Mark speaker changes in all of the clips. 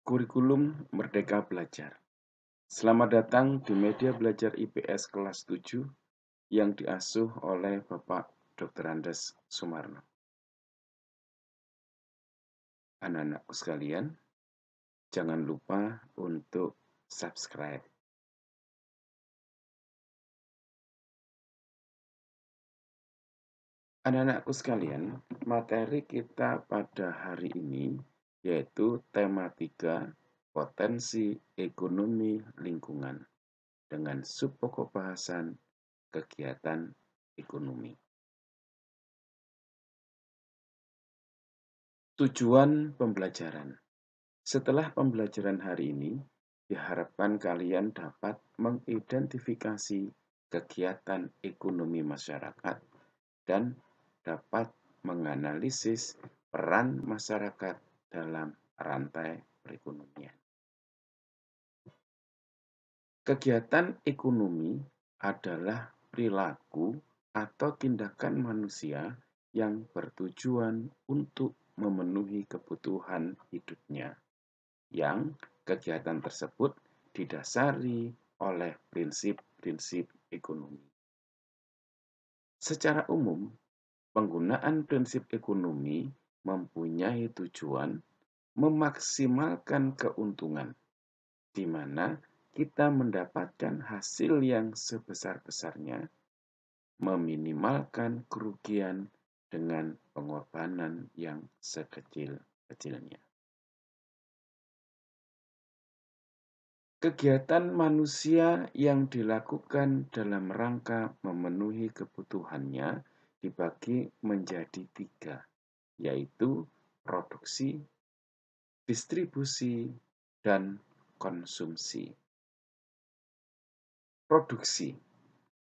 Speaker 1: Kurikulum Merdeka Belajar. Selamat datang di media belajar IPS kelas 7 yang diasuh oleh Bapak Dr. Andes Sumarno. Anak-anakku sekalian, jangan lupa untuk subscribe. Anak-anakku sekalian, materi kita pada hari ini yaitu tema 3, potensi ekonomi lingkungan dengan subpokok bahasan kegiatan ekonomi. Tujuan pembelajaran. Setelah pembelajaran hari ini, diharapkan kalian dapat mengidentifikasi kegiatan ekonomi masyarakat dan dapat menganalisis peran masyarakat dalam rantai perekonomian. Kegiatan ekonomi adalah perilaku atau tindakan manusia yang bertujuan untuk memenuhi kebutuhan hidupnya, yang kegiatan tersebut didasari oleh prinsip-prinsip ekonomi. Secara umum, penggunaan prinsip ekonomi mempunyai tujuan memaksimalkan keuntungan, di mana kita mendapatkan hasil yang sebesar-besarnya, meminimalkan kerugian dengan pengorbanan yang sekecil-kecilnya. Kegiatan manusia yang dilakukan dalam rangka memenuhi kebutuhannya dibagi menjadi 3, yaitu produksi, distribusi, dan konsumsi. Produksi.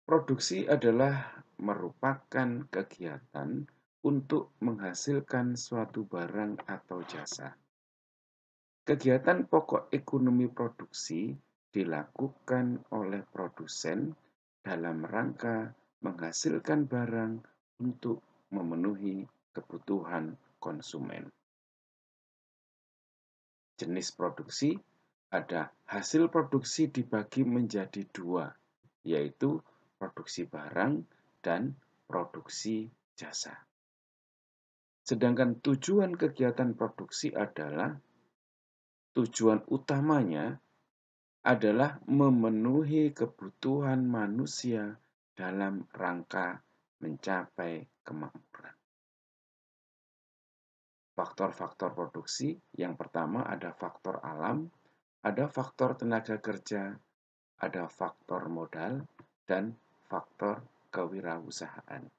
Speaker 1: Produksi adalah merupakan kegiatan untuk menghasilkan suatu barang atau jasa. Kegiatan pokok ekonomi produksi dilakukan oleh produsen dalam rangka menghasilkan barang untuk memenuhi kebutuhan konsumen. Jenis produksi ada hasil produksi dibagi menjadi 2, yaitu produksi barang dan produksi jasa. Sedangkan tujuan kegiatan produksi adalah tujuan utamanya adalah memenuhi kebutuhan manusia dalam rangka mencapai kemakmuran. Faktor-faktor produksi yang pertama ada faktor alam, ada faktor tenaga kerja, ada faktor modal, dan faktor kewirausahaan.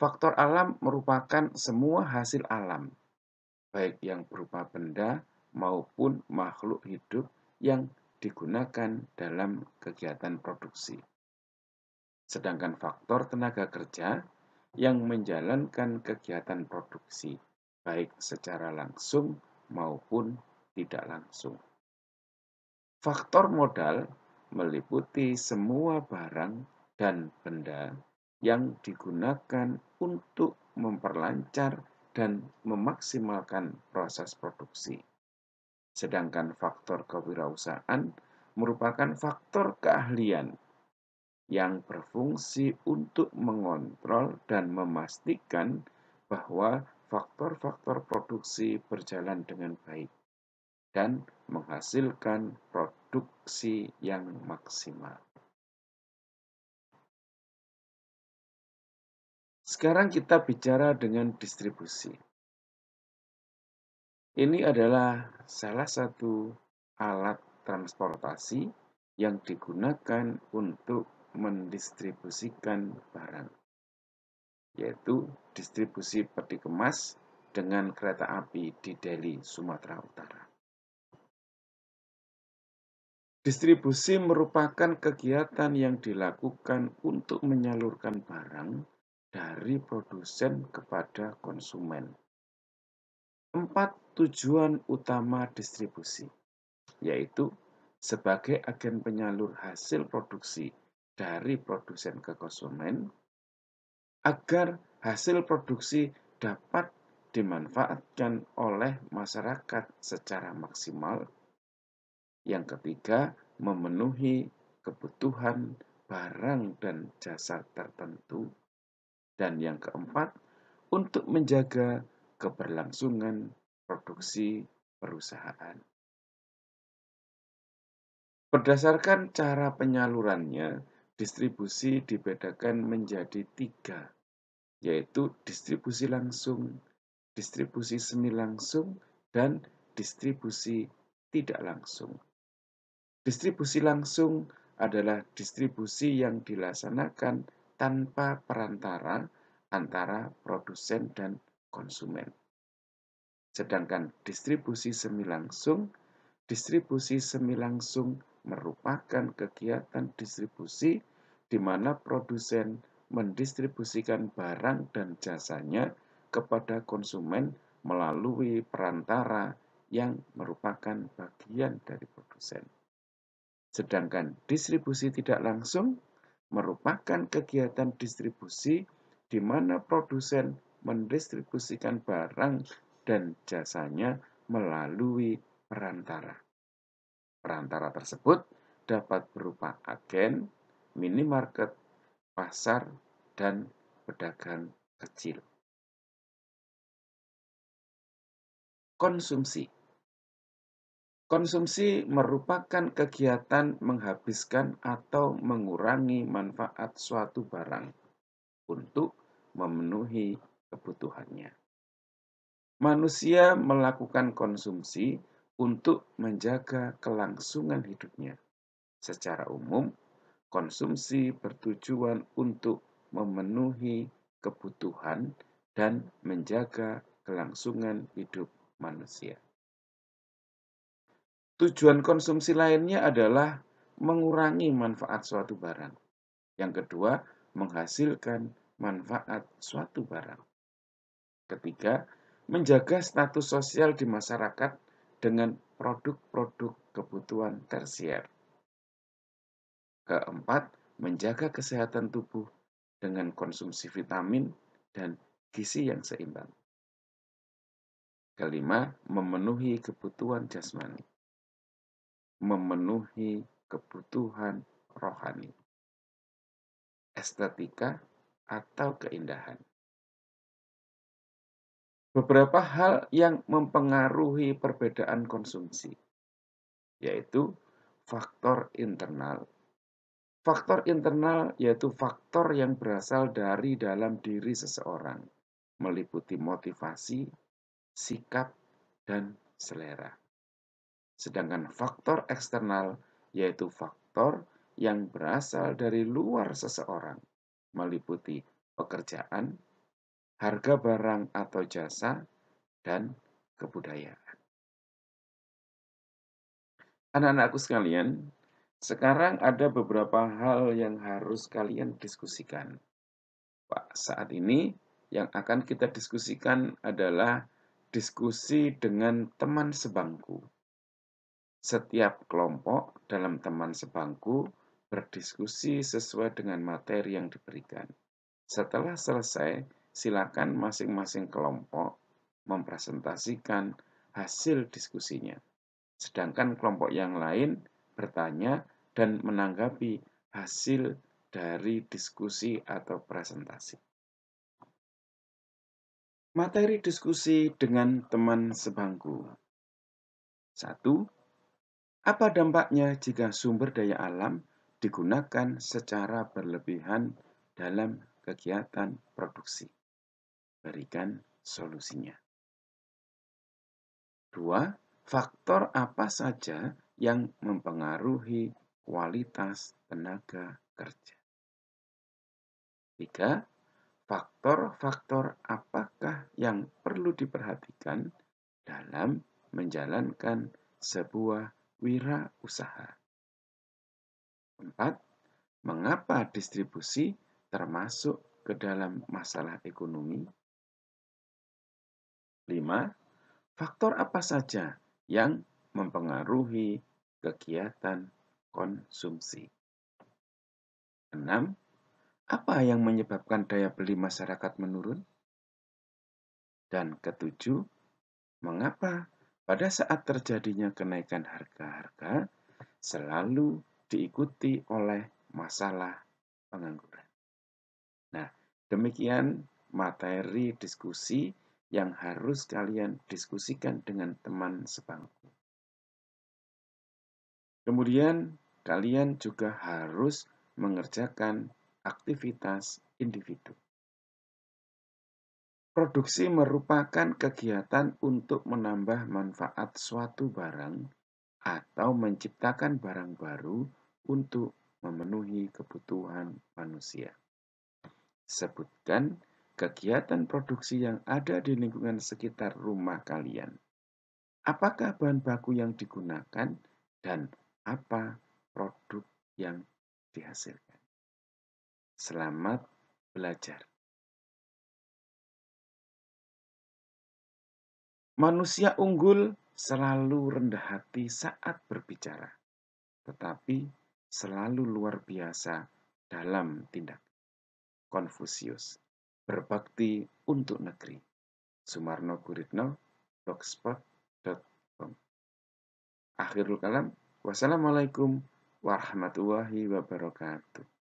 Speaker 1: Faktor alam merupakan semua hasil alam, baik yang berupa benda maupun makhluk hidup yang digunakan dalam kegiatan produksi. Sedangkan faktor tenaga kerja yang menjalankan kegiatan produksi, baik secara langsung maupun tidak langsung. Faktor modal meliputi semua barang dan benda yang digunakan untuk memperlancar dan memaksimalkan proses produksi. Sedangkan faktor kewirausahaan merupakan faktor keahlian yang berfungsi untuk mengontrol dan memastikan bahwa faktor-faktor produksi berjalan dengan baik dan menghasilkan produksi yang maksimal. Sekarang kita bicara dengan distribusi. Ini adalah salah satu alat transportasi yang digunakan untuk mendistribusikan barang, yaitu distribusi peti kemas dengan kereta api di Delhi, Sumatera Utara. Distribusi merupakan kegiatan yang dilakukan untuk menyalurkan barang dari produsen kepada konsumen. 4 tujuan utama distribusi, yaitu sebagai agen penyalur hasil produksi dari produsen ke konsumen, agar hasil produksi dapat dimanfaatkan oleh masyarakat secara maksimal. Yang ketiga, memenuhi kebutuhan barang dan jasa tertentu. Dan yang keempat, untuk menjaga keberlangsungan produksi perusahaan. Berdasarkan cara penyalurannya, distribusi dibedakan menjadi 3, yaitu distribusi langsung, distribusi semi langsung, dan distribusi tidak langsung. Distribusi langsung adalah distribusi yang dilaksanakan tanpa perantara antara produsen dan konsumen. Sedangkan distribusi semi langsung merupakan kegiatan distribusi di mana produsen mendistribusikan barang dan jasanya kepada konsumen melalui perantara yang merupakan bagian dari produsen. Sedangkan distribusi tidak langsung merupakan kegiatan distribusi di mana produsen mendistribusikan barang dan jasanya melalui perantara. Perantara tersebut dapat berupa agen, minimarket, pasar, dan pedagang kecil. Konsumsi. Konsumsi merupakan kegiatan menghabiskan atau mengurangi manfaat suatu barang untuk memenuhi kebutuhannya. Manusia melakukan konsumsi untuk menjaga kelangsungan hidupnya. Secara umum, konsumsi bertujuan untuk memenuhi kebutuhan dan menjaga kelangsungan hidup manusia. Tujuan konsumsi lainnya adalah mengurangi manfaat suatu barang. Yang kedua, menghasilkan manfaat suatu barang. Ketiga, menjaga status sosial di masyarakat dengan produk-produk kebutuhan tersier. Keempat, menjaga kesehatan tubuh dengan konsumsi vitamin dan gizi yang seimbang. Kelima, memenuhi kebutuhan jasmani. Memenuhi kebutuhan rohani, estetika, atau keindahan. Beberapa hal yang mempengaruhi perbedaan konsumsi, yaitu faktor internal. Faktor internal yaitu faktor yang berasal dari dalam diri seseorang, meliputi motivasi, sikap, dan selera. Sedangkan faktor eksternal yaitu faktor yang berasal dari luar seseorang, meliputi pekerjaan, harga barang atau jasa, dan kebudayaan. Anak-anakku sekalian, sekarang ada beberapa hal yang harus kalian diskusikan. Saat ini yang akan kita diskusikan adalah diskusi dengan teman sebangku. Setiap kelompok dalam teman sebangku berdiskusi sesuai dengan materi yang diberikan. Setelah selesai, silakan masing-masing kelompok mempresentasikan hasil diskusinya. Sedangkan kelompok yang lain bertanya dan menanggapi hasil dari diskusi atau presentasi. Materi diskusi dengan teman sebangku. 1. Apa dampaknya jika sumber daya alam digunakan secara berlebihan dalam kegiatan produksi? Berikan solusinya. 2. Faktor apa saja yang mempengaruhi kualitas tenaga kerja? 3. Faktor-faktor apakah yang perlu diperhatikan dalam menjalankan sebuah wirausaha? 4. Mengapa distribusi termasuk ke dalam masalah ekonomi? 5. Faktor apa saja yang mempengaruhi kegiatan konsumsi? 6. Apa yang menyebabkan daya beli masyarakat menurun? Dan ketujuh, mengapa pada saat terjadinya kenaikan harga-harga selalu diikuti oleh masalah pengangguran. Nah, demikian materi diskusi yang harus kalian diskusikan dengan teman sebangku. Kemudian, kalian juga harus mengerjakan aktivitas individu. Produksi merupakan kegiatan untuk menambah manfaat suatu barang atau menciptakan barang baru untuk memenuhi kebutuhan manusia. Sebutkan kegiatan produksi yang ada di lingkungan sekitar rumah kalian. Apakah bahan baku yang digunakan dan apa produk yang dihasilkan? Selamat belajar. Manusia unggul selalu rendah hati saat berbicara, tetapi selalu luar biasa dalam tindak. Konfusius, berbakti untuk negeri. Sumarno Guritno, blogspot.com. Akhirul kalam, wassalamualaikum warahmatullahi wabarakatuh.